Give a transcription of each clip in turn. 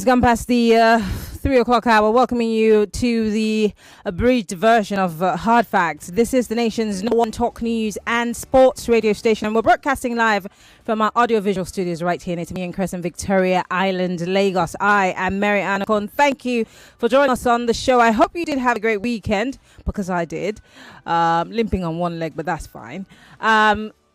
gone past the 3 o'clock hour, welcoming you to the abridged version of Hard Facts. This is the nation's #1 talk news and sports radio station, and we're broadcasting live from our audiovisual studios right here in Aniekan Crescent, Victoria Island, Lagos. I am Maryann Okon. Thank you for joining us on the show. I hope you did have a great weekend, because I did. Limping on one leg, but that's fine.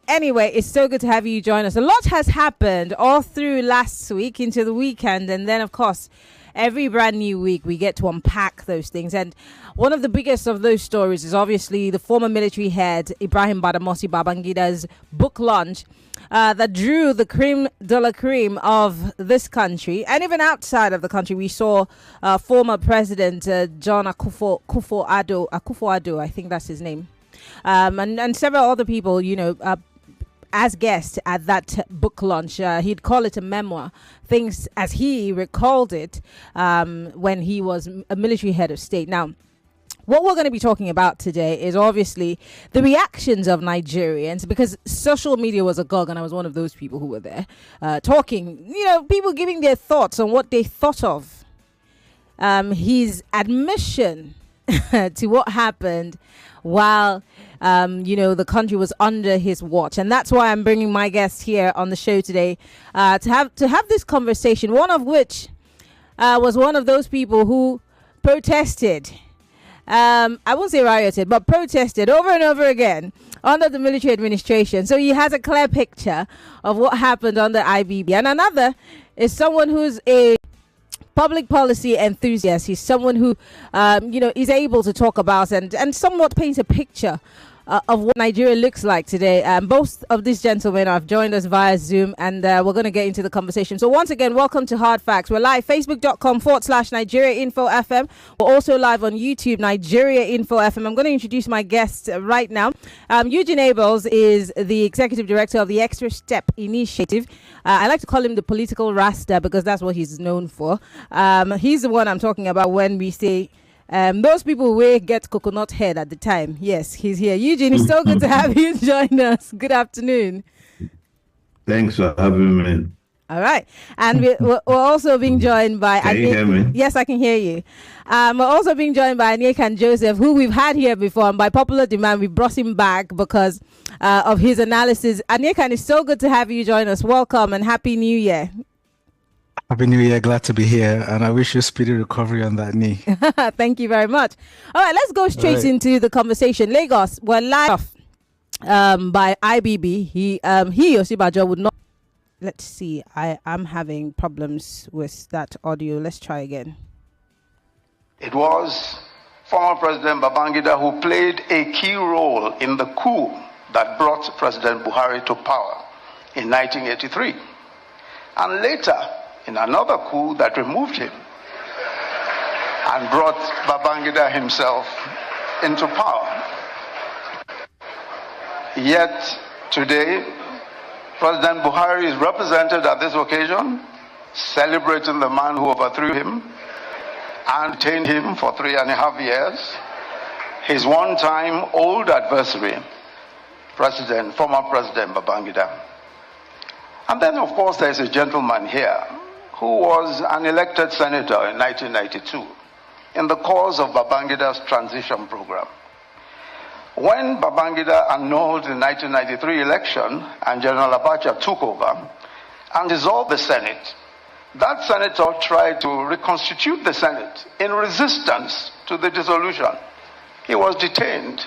Anyway, it's so good to have you join us. A lot has happened all through last week into the weekend, and then, of course, every brand new week we get to unpack those things. And one of the biggest of those stories is obviously the former military head Ibrahim Badamasi Babangida's book launch that drew the creme de la creme of this country, and even outside of the country. We saw former President John Akufo-Addo, I think that's his name, and several other people, as guests at that book launch. He'd call it a memoir, things as he recalled it when he was a military head of state. Now, what we're going to be talking about today is obviously the reactions of Nigerians, because social media was agog, and I was one of those people who were there talking, people giving their thoughts on what they thought of his admission to what happened while the country was under his watch. And that's why I'm bringing my guests here on the show today to have this conversation, one of which was one of those people who protested, I won't say rioted, but protested over and over again under the military administration. So he has a clear picture of what happened under IBB. And another is someone who's a public policy enthusiast. He's someone who, is able to talk about and somewhat paint a picture of what Nigeria looks like today. Both of these gentlemen have joined us via Zoom, and we're going to get into the conversation. So once again, welcome to Hard Facts. We're live, facebook.com/Nigeria Info FM. We're also live on YouTube, Nigeria Info FM. I'm going to introduce my guests right now. Eugene Abels is the executive director of the Extra Step Initiative. I like to call him the political rasta, because that's what he's known for. He's the one I'm talking about when we say those people will get coconut head at the time. Yes, he's here. Eugene, it's so good to have you join us. Good afternoon. Thanks for having me. All right. And we're also being joined by... Can you hear me? Yes, I can hear you. We're also being joined by Aniekan Joseph, who we've had here before, and by popular demand, we brought him back because of his analysis. Aniekan, it's so good to have you join us. Welcome and Happy New Year. Happy New Year. Glad to be here. And I wish you a speedy recovery on that knee. Thank you very much. All right, let's go straight into the conversation. Lagos, we're live by IBB. He Osibajo, would not... Let's see. I'm having problems with that audio. Let's try again. It was former President Babangida who played a key role in the coup that brought President Buhari to power in 1983. And later, in another coup that removed him and brought Babangida himself into power. Yet today, President Buhari is represented at this occasion, celebrating the man who overthrew him and detained him for 3.5 years, his one-time old adversary, former President Babangida. And then, of course, there's a gentleman here who was an elected senator in 1992 in the cause of Babangida's transition program. When Babangida annulled the 1993 election and General Abacha took over and dissolved the Senate, that senator tried to reconstitute the Senate in resistance to the dissolution. He was detained,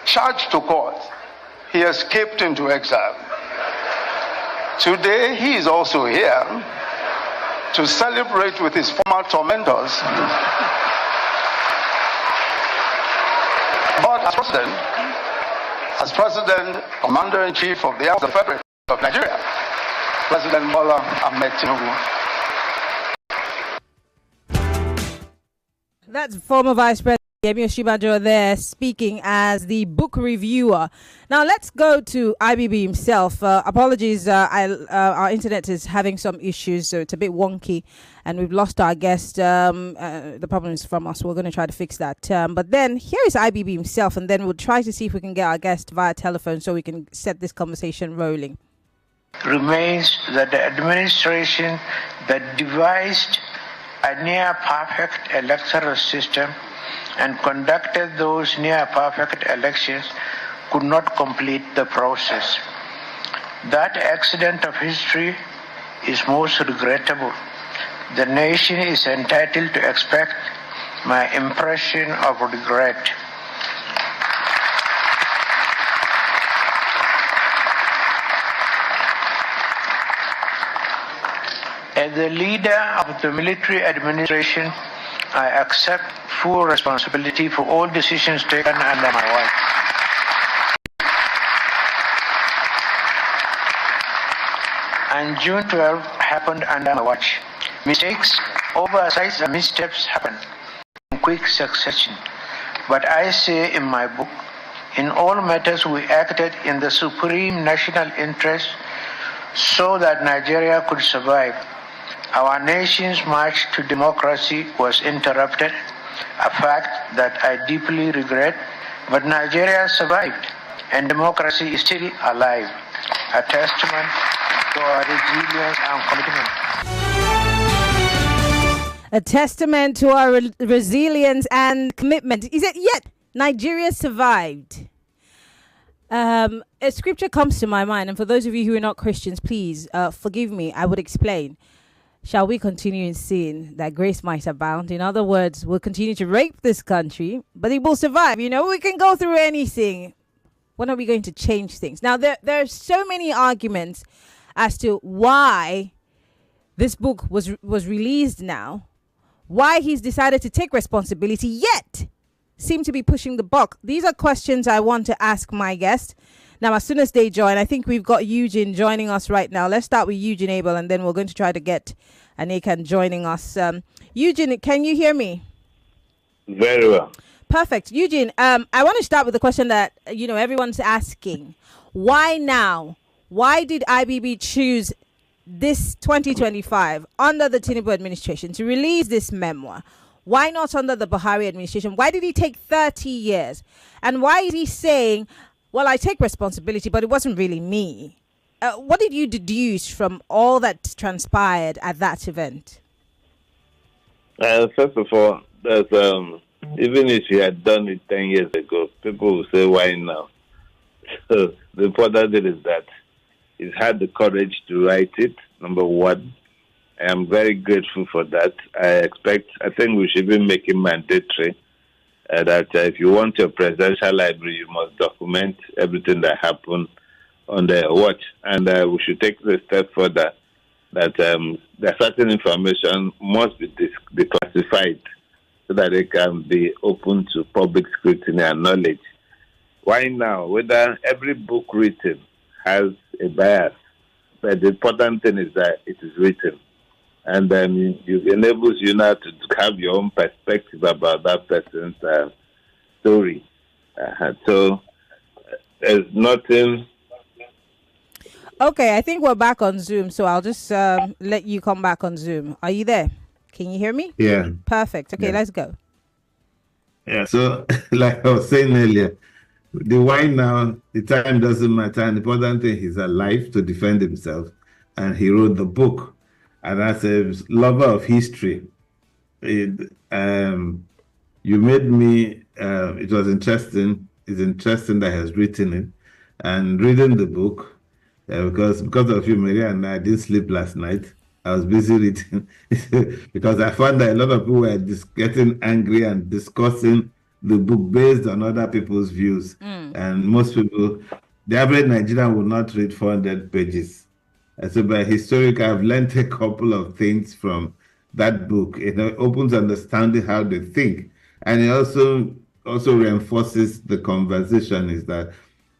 charged to court. He escaped into exile. Today, he is also here to celebrate with his former tormentors. But as president, commander-in-chief of the Army of the Federation of Nigeria, President Bola Ahmed Tinubu. That's former Vice President Yemi Osinbajo there speaking as the book reviewer. Now let's go to IBB himself. Apologies, our internet is having some issues, so it's a bit wonky, and we've lost our guest. The problem is from us. We're going to try to fix that. But then here is IBB himself, and then we'll try to see if we can get our guest via telephone so we can set this conversation rolling. Remains that the administration that devised a near-perfect electoral system and conducted those near-perfect elections could not complete the process. That accident of history is most regrettable. The nation is entitled to expect my impression of regret. As the leader of the military administration, I accept full responsibility for all decisions taken under my watch. And June 12 happened under my watch. Mistakes, oversights, and missteps happen in quick succession. But I say in my book, in all matters we acted in the supreme national interest so that Nigeria could survive. Our nation's march to democracy was interrupted, a fact that I deeply regret, but Nigeria survived and democracy is still alive, a testament to our resilience and commitment. A testament to our resilience and commitment. Is it yet Nigeria survived? A scripture comes to my mind, and for those of you who are not Christians, please forgive me. I would explain. Shall we continue in sin that grace might abound? In other words, we'll continue to rape this country, but it will survive. You know, we can go through anything. When are we going to change things? Now, there are so many arguments as to why this book was released now, why he's decided to take responsibility, yet seem to be pushing the buck. These are questions I want to ask my guest. Now, as soon as they join, I think we've got Eugene joining us right now. Let's start with Eugene Abel, and then we're going to try to get Aniekan joining us. Eugene, can you hear me? Very well. Perfect. Eugene, I want to start with the question that, everyone's asking. Why now? Why did IBB choose this 2025 under the Tinubu administration to release this memoir? Why not under the Buhari administration? Why did he take 30 years? And why is he saying, well, I take responsibility, but it wasn't really me? What did you deduce from all that transpired at that event? First of all, there's, even if you had done it 10 years ago, people will say, why now? So the important thing is that he's had the courage to write it, number one. I am very grateful for that. I think we should be making mandatory that if you want your presidential library, you must document everything that happened on the watch. And we should take the step further that the certain information must be declassified so that it can be open to public scrutiny and knowledge. Why now? Whether every book written has a bias, but the important thing is that it is written. And then it enables you now to have your own perspective about that person's story. So there's nothing. Okay, I think we're back on Zoom, so I'll just let you come back on Zoom. Are you there? Can you hear me? Yeah. Perfect. Okay, yeah. Let's go. Yeah, so like I was saying earlier, the why now, the time doesn't matter. And the important thing, he's alive to defend himself. And he wrote the book. And as a lover of history, you made me, it was interesting. It's interesting that he has written it. And reading the book, because of you, Maryann, I didn't sleep last night. I was busy reading because I found that a lot of people were just getting angry and discussing the book based on other people's views. And most people, the average Nigerian will not read 400 pages. And so by historic, I've learned a couple of things from that book. It opens understanding how they think. And it also reinforces the conversation is that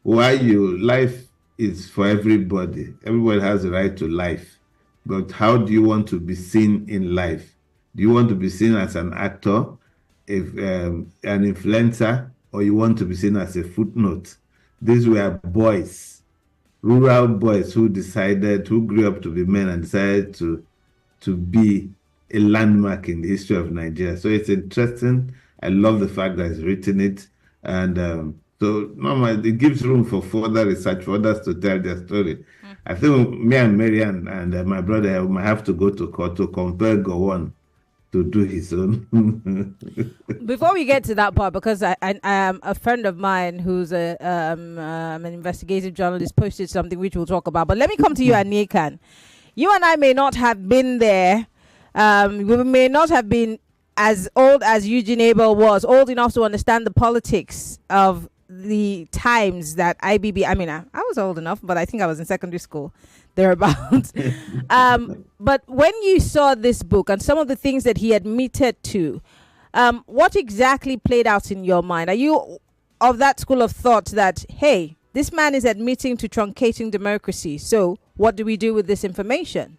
life is for everybody. Everybody has a right to life. But how do you want to be seen in life? Do you want to be seen as an actor, an influencer, or you want to be seen as a footnote? These were boys. Rural boys who grew up to be men and decided to be a landmark in the history of Nigeria. So it's interesting. I love the fact that he's written it. And so it gives room for further research, for others to tell their story. I think me and Maryann and my brother might have to go to court to compel Gowon to do his own. Before we get to that part, because I a friend of mine who's an investigative journalist posted something which we'll talk about. But let me come to you, Aniekan. You and I may not have been there. We may not have been as old as Eugene Abel was, old enough to understand the politics of the times that IBB. I mean, I was old enough, but I think I was in secondary school, thereabouts. But when you saw this book and some of the things that he admitted to, what exactly played out in your mind? Are you of that school of thought that, hey, this man is admitting to truncating democracy, so what do we do with this information?